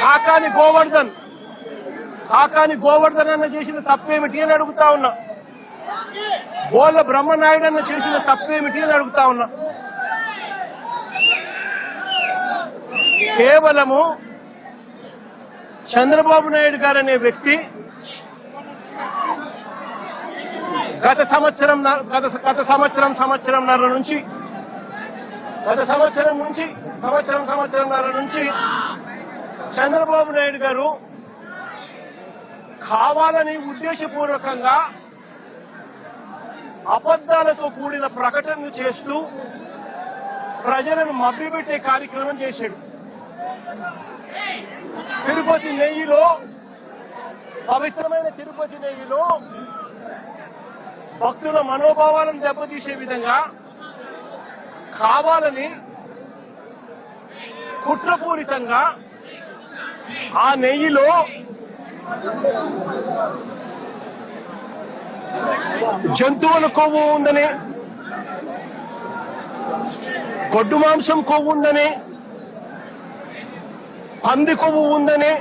కాకాని గోవర్ధన్ అన్న చేసిన తప్పేమిటి అని అడుగుతా ఉన్నా. బోళ్ళ బ్రహ్మనాయుడు అన్న చేసిన తప్పేమిటి అని అడుగుతా ఉన్నా. కేవలము చంద్రబాబు నాయుడు గారు అనే వ్యక్తి గత సంవత్సరంన్నర నుంచి చంద్రబాబు నాయుడు గారు కావాలని ఉద్దేశపూర్వకంగా అబద్దాలతో కూడిన ప్రకటనలు చేస్తూ ప్రజలను మభ్యపెట్టే కార్యక్రమం చేశాడు. తిరుపతి నెయ్యిలో, పవిత్రమైన తిరుపతి నెయ్యిలో భక్తుల మనోభావాలను దెబ్బతీసే విధంగా కావాలని కుట్రపూరితంగా ఆ నెయ్యిలో జంతువుల కొవ్వు ఉందని, గొడ్డు మాంసం కొవ్వు ఉందని, పంది కొవ్వు ఉందని,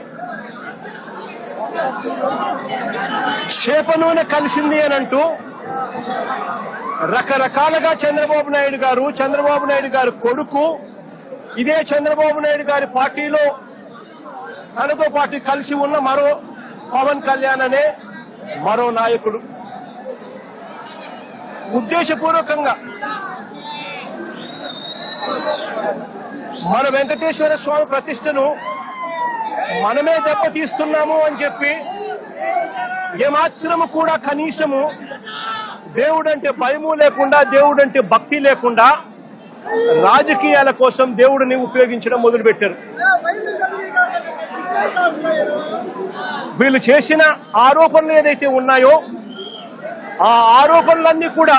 చేప నూనె కలిసింది అని అంటూ రకరకాలుగా చంద్రబాబు నాయుడు గారు కొడుకు, ఇదే చంద్రబాబు నాయుడు గారి పార్టీలో తనతో పాటు కలిసి ఉన్న మరో పవన్ కళ్యాణ్ అనే మరో నాయకుడు ఉద్దేశపూర్వకంగా మన వెంకటేశ్వర స్వామి ప్రతిష్టను మనమే దెబ్బతీస్తున్నాము అని చెప్పి ఏమాత్రము కూడా కనీసము దేవుడంటే భయము లేకుండా, దేవుడంటే భక్తి లేకుండా రాజకీయాల కోసం దేవుడిని ఉపయోగించడం మొదలుపెట్టారు. వీళ్ళు చేసిన ఆరోపణలు ఏదైతే ఉన్నాయో ఆ ఆరోపణలన్నీ కూడా